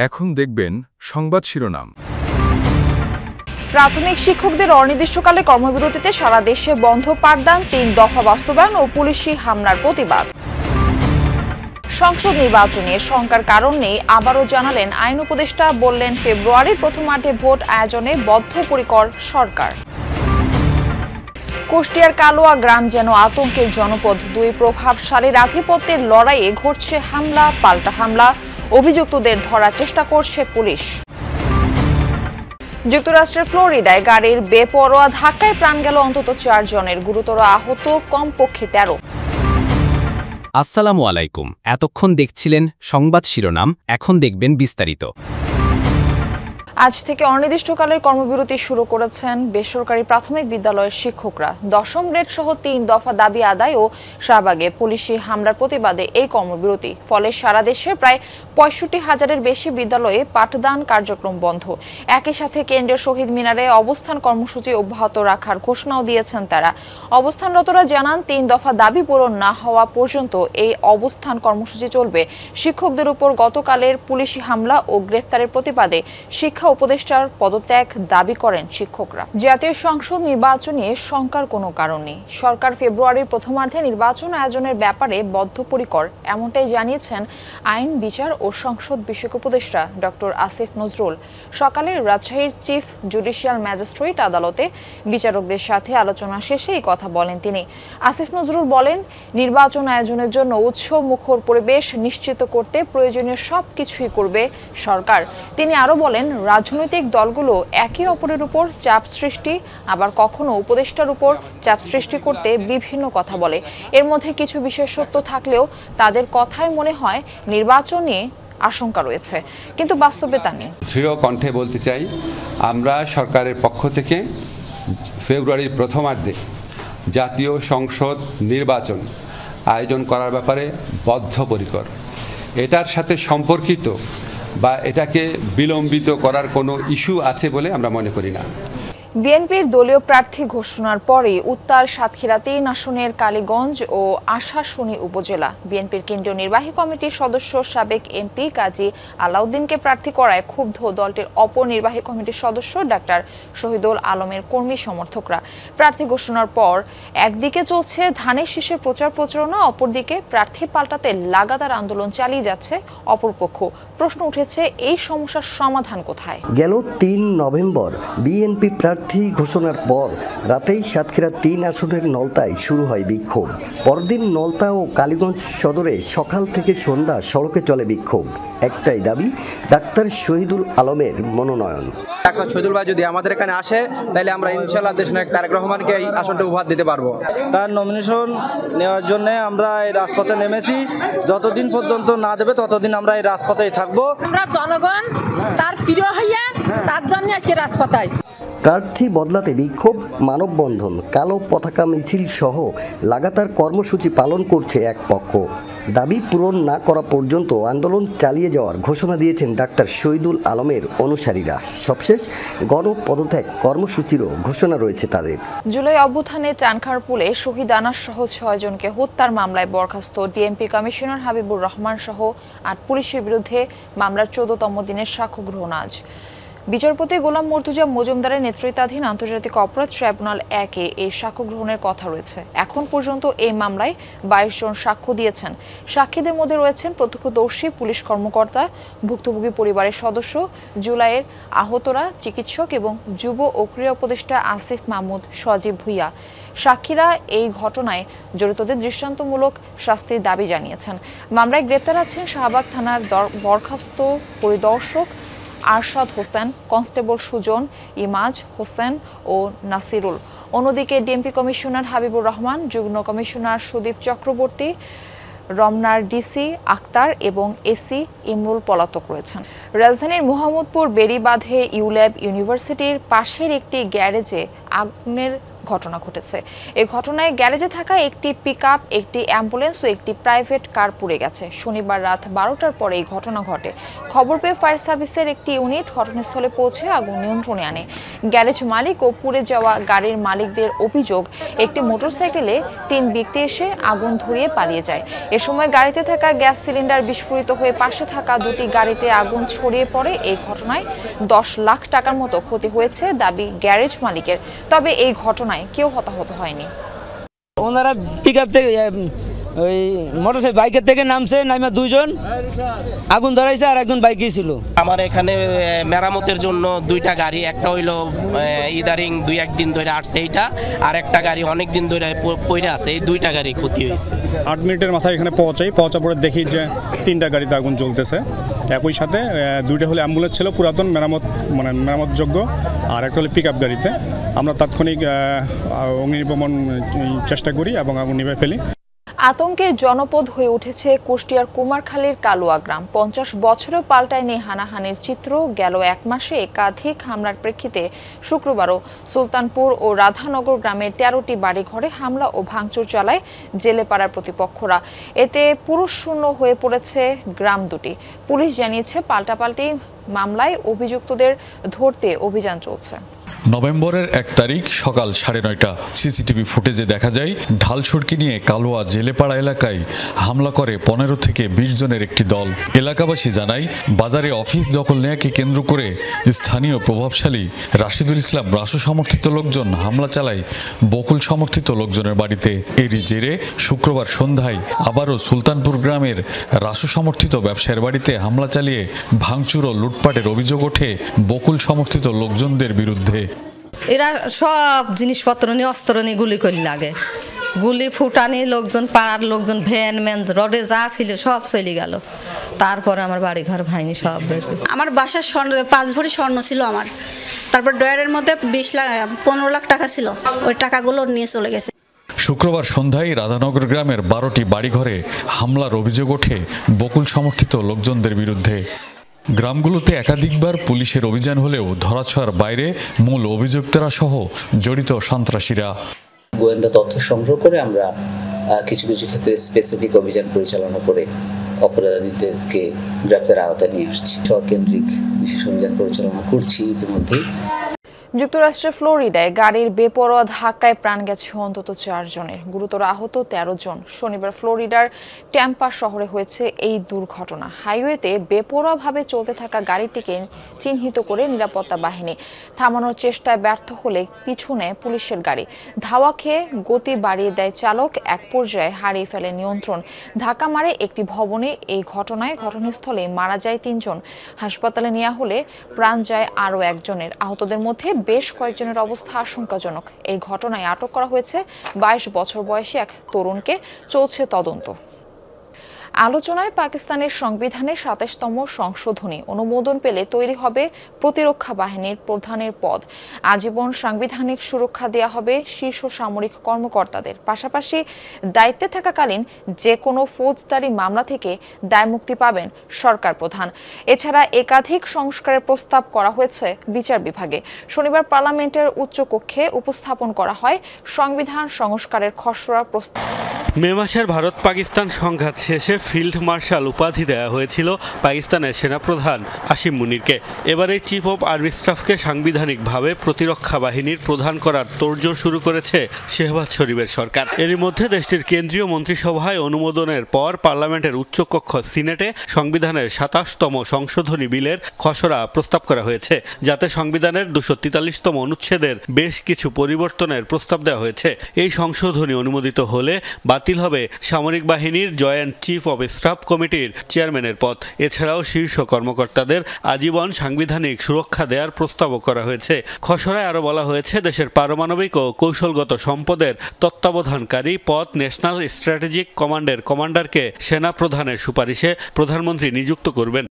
এখন দেখবেন সংবাদ শিরোনাম। প্রাথমিক শিক্ষকদের অনির্দিষ্টকালে কর্মবিরতিতে সারা দেশে বন্ধ পাঠদান, ৩ দফা বাস্তবায়ন ও পুলিশি হামলার প্রতিবাদ। সংসদ নির্বাচনে শঙ্কার কারণ নেই, আবারও জানালেন আইন উপদেষ্টা। বললেন ফেব্রুয়ারির প্রথমার্ধে ভোট আয়োজনে বদ্ধপরিকর সরকার। কুষ্টিয়ার কালোয়া গ্রাম যেন আতঙ্কের জনপদ। দুই প্রভাবশালীর আধিপত্যের লড়াইয়ে ঘটছে হামলা পাল্টা হামলা, অভিযুক্তদের ধরার চেষ্টা করছে পুলিশ। যুক্তরাষ্ট্রের ফ্লোরিডায় গাড়ির বেপরোয়া ধাক্কায় প্রাণ গেল অন্তত 4 জনের, গুরুতর আহত কমপক্ষে 13। আসসালামু আলাইকুম। এতক্ষণ দেখছিলেন সংবাদ শিরোনাম, এখন দেখবেন বিস্তারিত। আজ থেকে অনির্দিষ্টকালের কর্মবিরতি শুরু করেছেন বেসরকারি প্রাথমিক বিদ্যালয়ের শিক্ষকরা। 10ম গ্রেড সহ 3 দফা দাবি আদায় ও শাহবাগে পুলিশি হামলার প্রতিবাদে এই কর্মবিরতি। ফলে সারা দেশে প্রায় 65,000-এর বেশি বিদ্যালয়ে পাঠদান কার্যক্রম বন্ধ। একই সাথে কেন্দ্রীয় শহীদ মিনারে অবস্থান কর্মসূচি অব্যাহত রাখার ঘোষণাও দিয়েছেন তারা। অবস্থানরতরা জানান, 3 দফা দাবি পূরণ না হওয়া পর্যন্ত এই অবস্থান কর্মসূচি চলবে। শিক্ষকদের উপর গতকালের পুলিশি হামলা ও গ্রেফতারের প্রতিবাদে শিক্ষা উপদেষ্টার পদত্যাগ দাবি করেন শিক্ষকরা। জাতীয় সংসদ নির্বাচন নিয়ে শঙ্কার কোনো কারণ নেই। সরকার ফেব্রুয়ারির প্রথমার্ধে নির্বাচন আয়োজনের ব্যাপারে বদ্ধপরিকর, এমনটাই জানিয়েছেন আইন, বিচার ও সংসদ বিষয়ক উপদেষ্টা ডক্টর আসিফ নজরুল। সকালে রাজশাহীর চিফ জুডিশিয়াল ম্যাজিস্ট্রেট আদালতে বিচারকদের সাথে আলোচনা শেষে এই কথা বলেন তিনি। আসিফ নজরুল বলেন, নির্বাচন আয়োজনের জন্য উৎসব মুখর পরিবেশ নিশ্চিত করতে প্রয়োজনীয় সবকিছুই করবে সরকার। তিনি আরো বলেন, রাজনৈতিক দলগুলো একে অপরের উপর চাপ সৃষ্টি, আবার কখনো উপদেষ্টার উপর চাপ সৃষ্টি করতে বিভিন্ন কথা বলে। এর মধ্যে কিছু বিষয় সত্য থাকলেও তাদের কথায় মনে হয় নির্বাচন নিয়ে আশঙ্কা রয়েছে, কিন্তু বাস্তবে তা নেই। দৃঢ় কণ্ঠে বলতে চাই, আমরা সরকারের পক্ষ থেকে ফেব্রুয়ারির প্রথমার্ধে জাতীয় সংসদ নির্বাচন আয়োজন করার ব্যাপারে বদ্ধপরিকর। এটার সাথে সম্পর্কিত বা এটাকে বিলম্বিত করার কোনো ইস্যু আছে বলে আমরা মনে করি না। বিএনপির দলীয় প্রার্থী ঘোষণার পরে উত্তর সাতক্ষীরা 3 আসনের কালীগঞ্জ ও আশাশুনি উপজেলা বিএনপির কেন্দ্রীয় নির্বাহী কমিটির সদস্য সাবেক এমপি কাজী আলাউদ্দিনকে প্রার্থী করায় ক্ষুব্ধ দলটির অপর নির্বাহী কমিটির সদস্য ডাক্তার শহীদুল আলমের কর্মী সমর্থকরা। প্রার্থী ঘোষণার পর একদিকে চলছে ধানের শীষের প্রচার প্রচারণা, অপরদিকে প্রার্থী পাল্টাতে লাগাতার আন্দোলন চালিয়ে যাচ্ছে অপরপক্ষ। প্রশ্ন উঠেছে, এই সমস্যার সমাধান কোথায়? গেল 3 নভেম্বর বিএনপি প্রার্থী ঘোষণার পর রাতেই সাতক্ষীরা 3 আসনের নলতায় শুরু হয় বিক্ষোভ। পরদিন নলতা ও কালীগঞ্জ সদরে সকাল থেকে সন্ধ্যা সড়কে চলে বিক্ষোভ। একটাই দাবি, ডাক্তার শহীদুল আলমের মনোনয়ন। ডাক্তার শহীদুল ভাই যদি আমাদের এখানে আসে, তাহলে আমরা ইনশাআল্লাহ দেশনায়ক তারেক রহমানকে এই আসনটা উপহার দিতে পারবো। তার নমিনেশন নেওয়ার জন্য আমরা এই রাজপথে নেমেছি। যতদিন পর্যন্ত না দেবে ততদিন আমরা এই রাজপথেই থাকবো। আমরা জনগণ তার প্রিয় হইয়া তার জন্য আজকে রাজপথে আইছি। প্রার্থী বদলাতে বিক্ষোভ, মানববন্ধন, কালো পতাকা মিছিল সহ লাগাতার কর্মসূচি পালন করছে এক পক্ষ। দাবি পূরণ না করা পর্যন্ত আন্দোলন চালিয়ে যাওয়ার ঘোষণা দিয়েছেন ডাক্তার শহীদুল আলমের অনুসারীরা। সবশেষ গণপদত্যাগ কর্মসূচিরও ঘোষণা রয়েছে তাদের। জুলাই অভ্যুত্থানে চানখারপুলে শহীদ আনাস সহ 6 জনকে হত্যার মামলায় বরখাস্ত ডিএমপি কমিশনার হাবিবুর রহমান সহ 8 পুলিশের বিরুদ্ধে মামলার 14তম দিনের সাক্ষ্য গ্রহণ আজ। বিচারপতি গোলাম মর্তুজা মজুমদারের নেতৃত্বাধীন আন্তর্জাতিক অপরাধ ট্রাইব্যুনাল 1-এ এই সাক্ষ্য গ্রহণের কথা রয়েছে। এখন পর্যন্ত এই মামলায় 22 জন সাক্ষ্য দিয়েছেন। সাক্ষীদের মধ্যে রয়েছেন প্রত্যক্ষদর্শী পুলিশ কর্মকর্তা, ভুক্তভোগী পরিবারের সদস্য, জুলাইয়ের আহতরা, চিকিৎসক এবং যুব ও ক্রীড়া উপদেষ্টা আসিফ মাহমুদ সজীব ভুইয়া। সাক্ষীরা এই ঘটনায় জড়িতদের দৃষ্টান্তমূলক শাস্তির দাবি জানিয়েছেন। মামলায় গ্রেপ্তার আছেন শাহবাগ থানার বরখাস্ত পরিদর্শক আরশাদ হোসেন, কনস্টেবল সুজন, ইমাজ হোসেন ও নাসিরুল। অন্যদিকে ডিএমপি কমিশনার হাবিবুর রহমান, যুগ্ম কমিশনার সুদীপ চক্রবর্তী, রমনার ডিসি আক্তার এবং এসি ইমরুল পলাতক রয়েছেন। রাজধানীর মোহাম্মদপুর বেড়িবাঁধে ইউল্যাব ইউনিভার্সিটির পাশের একটি গ্যারেজে আগুনের ঘটনা ঘটেছে। এই ঘটনায় গ্যারেজে থাকা একটি পিকআপ, একটি অ্যাম্বুলেন্স ও একটি প্রাইভেট কার পুড়ে গেছে। শনিবার রাত 12টার পরে এই ঘটনা ঘটে। খবর পেয়ে ফায়ার সার্ভিসের একটি ইউনিট ঘটনাস্থলে পৌঁছে আগুন নিয়ন্ত্রণে আনে। গ্যারেজ মালিক ও পুড়ে যাওয়া গাড়ির মালিকদের অভিযোগ, একটি মোটরসাইকেলে 3 ব্যক্তি এসে আগুন ধরিয়ে পালিয়ে যায়। এ সময় গাড়িতে থাকা গ্যাস সিলিন্ডার বিস্ফোরিত হয়ে পাশে থাকা দুটি গাড়িতে আগুন ছড়িয়ে পড়ে। এই ঘটনায় 10 লাখ টাকার মতো ক্ষতি হয়েছে দাবি গ্যারেজ মালিকের। তবে এই ঘটনায় কেউ হতাহত হয়নি। ওনারা পিকআপ থেকে ওই মোটরসাইকেল বাইকের থেকে নামছে, নামে 2 জন আগুন ধরাইছে আর একজন বাইকে ছিল। আমার এখানে মেরামতের জন্য 2টা গাড়ি, একটা হইলো ইদারিং 2-1 দিন ধরে আসছে এইটা, আর একটা গাড়ি অনেক দিন ধরে পড়ে আছে। এই 2টা গাড়ি ক্ষতি হয়েছে। 8 মিনিটের মাথায় এখানে পৌঁছা পরে দেখি যে 3টা গাড়িতে আগুন জ্বলতেছে। একই সাথে 2টা হলে অ্যাম্বুলেন্স ছিল পুরাতন মেরামতযোগ্য, আর একটা হলো পিকআপ গাড়িতে। আমরা তাৎক্ষণিক অগ্নি নির্বাপন চেষ্টা করি এবং আগুন নিভে ফেলি। আতঙ্কের জনপদ হয়ে উঠেছে কুষ্টিয়ার কুমারখালীর কালুয়া গ্রাম। 50 বছরেও পাল্টায়নি হানাহানির চিত্র। গেল 1 মাসে একাধিক হামলার প্রেক্ষিতে শুক্রবারও সুলতানপুর ও রাধানগর গ্রামের 13টি বাড়িঘরে হামলা ও ভাঙচুর চালায় জেলেপাড়ার প্রতিপক্ষরা। এতে পুরুষশূন্য হয়ে পড়েছে গ্রাম দুটি। পুলিশ জানিয়েছে, পাল্টাপাল্টি মামলায় অভিযুক্তদের ধরতে অভিযান চলছে। নভেম্বরের 1 তারিখ সকাল 9:30 সিসিটিভি ফুটেজে দেখা যায় ঢাল সড়কি নিয়ে কালোয়া জেলেপাড়া এলাকায় হামলা করে 15 থেকে 20 জনের একটি দল। এলাকাবাসী জানায়, বাজারে অফিস দখল নেয়াকে কেন্দ্র করে স্থানীয় প্রভাবশালী রাশিদুল ইসলাম রাসু সমর্থিত লোকজন হামলা চালায় বকুল সমর্থিত লোকজনের বাড়িতে। এরই জেরে শুক্রবার সন্ধ্যায় আবারও সুলতানপুর গ্রামের রাসু সমর্থিত ব্যবসায়ীর বাড়িতে হামলা চালিয়ে ভাঙচুর ও লুটপাটের অভিযোগ ওঠে বকুল সমর্থিত লোকজনদের বিরুদ্ধে। এরা সব জিনিসপত্র নিয়ে অস্ত্র নিয়ে গুলি করে লাগে। গুলি ফুটানি লোকজন, পাড়ার লোকজন, ভ্যান ম্যান রডে যা ছিল সব চলে গেল। তারপরে আমার বাড়ি ঘর ভাঙনি সব বের। আমার বাসার স্বর্ণ 5 ভরি স্বর্ণ ছিল আমার। তারপর ড্রয়ারের মধ্যে 15 লাখ টাকা ছিল, ওই টাকাগুলো নিয়ে চলে গেছে। শুক্রবার সন্ধ্যায় রাধানগর গ্রামের 12টি বাড়িঘরে হামলার অভিযোগ ওঠে বকুল সমর্থিত লোকজনদের বিরুদ্ধে। গ্রামগুলোতে একাধিকবার পুলিশের অভিযান হলেও ধরাছোঁয়ার বাইরে মূল অভিযুক্তরা সহ জড়িত সন্ত্রাসীরা। গোয়েন্দা তথ্য সংগ্রহ করে আমরা কিছু কিছু ক্ষেত্রে স্পেসিফিক অভিযান পরিচালনা করে অপরাধীদেরকে গ্রেপ্তারের আওতায় নিয়ে আসছি। শহরকেন্দ্রিক বিশেষ অভিযান পরিচালনা করছি ইতিমধ্যেই। যুক্তরাষ্ট্রের ফ্লোরিডায় গাড়ির বেপরোয়া ধাক্কায় প্রাণ গেছে অন্তত 4 জনের, গুরুতর আহত 13 জন। শনিবার ফ্লোরিডার ট্যাম্পা শহরে হয়েছে এই দুর্ঘটনা। হাইওয়েতে বেপরোয়াভাবে চলতে থাকা গাড়িটিকে চিহ্নিত করে নিরাপত্তা বাহিনী থামানোর চেষ্টায় ব্যর্থ হলে পিছনে পুলিশের গাড়ি ধাওয়া খেয়ে গতি বাড়িয়ে দেয় চালক। এক পর্যায়ে হারিয়ে ফেলে নিয়ন্ত্রণ, ধাক্কা মারে একটি ভবনে। এই ঘটনায় ঘটনাস্থলে মারা যায় 3 জন। হাসপাতালে নেওয়া হলে প্রাণ যায় আরও 1 জনের। আহতদের মধ্যে বেশ কয়েকজনের অবস্থা আশঙ্কাজনক। এই ঘটনায় আটক করা হয়েছে 22 বছর বয়সী এক তরুণকে। চলছে তদন্ত। আলোচনায় পাকিস্তানের সংবিধানের 27তম সংশোধনী অনুমোদন পেলে তৈরি হবে প্রতিরক্ষা বাহিনীর প্রধানের পদ। আজীবন সাংবিধানিক সুরক্ষা দেওয়া হবে শীর্ষ সামরিক কর্মকর্তাদের। পাশাপাশি দায়িত্বে থাকাকালীন যে কোনো ফৌজদারি মামলা থেকে দায়মুক্তি পাবেন সরকার প্রধান। এছাড়া একাধিক সংস্কারের প্রস্তাব করা হয়েছে বিচার বিভাগে। শনিবার পার্লামেন্টের উচ্চকক্ষে উপস্থাপন করা হয় সংবিধান সংস্কারের খসড়া প্রস্তাব। মে মাসের ভারত পাকিস্তান সংঘাত শেষে ফিল্ড মার্শাল উপাধি দেওয়া হয়েছিল পাকিস্তানের সেনাপ্রধান আসিম মুনিরকে। এবারে চিফ অব আর্মি স্টাফকে সাংবিধানিকভাবে প্রতিরক্ষা বাহিনীর প্রধান করার তোড়জোড় শুরু করেছে শেহবাজ শরীফের সরকার। এরই মধ্যে দেশটির কেন্দ্রীয় মন্ত্রিসভায় অনুমোদনের পর পার্লামেন্টের উচ্চকক্ষ সিনেটে সংবিধানের 27তম সংশোধনী বিলের খসড়া প্রস্তাব করা হয়েছে, যাতে সংবিধানের 243তম অনুচ্ছেদের বেশ কিছু পরিবর্তনের প্রস্তাব দেওয়া হয়েছে। এই সংশোধনী অনুমোদিত হলে বাতিল হবে সামরিক বাহিনীর জয়েন্ট চিফ অব স্টাফ কমিটির চেয়ারম্যানের পদ। এছাড়াও শীর্ষ কর্মকর্তাদের আজীবন সাংবিধানিক সুরক্ষা দেওয়ার প্রস্তাবও করা হয়েছে। খসড়ায় আরও বলা হয়েছে, দেশের পারমাণবিক ও কৌশলগত সম্পদের তত্ত্বাবধানকারী পদ ন্যাশনাল স্ট্র্যাটেজিক কমান্ডের কমান্ডারকে সেনা প্রধানের সুপারিশে প্রধানমন্ত্রী নিযুক্ত করবেন।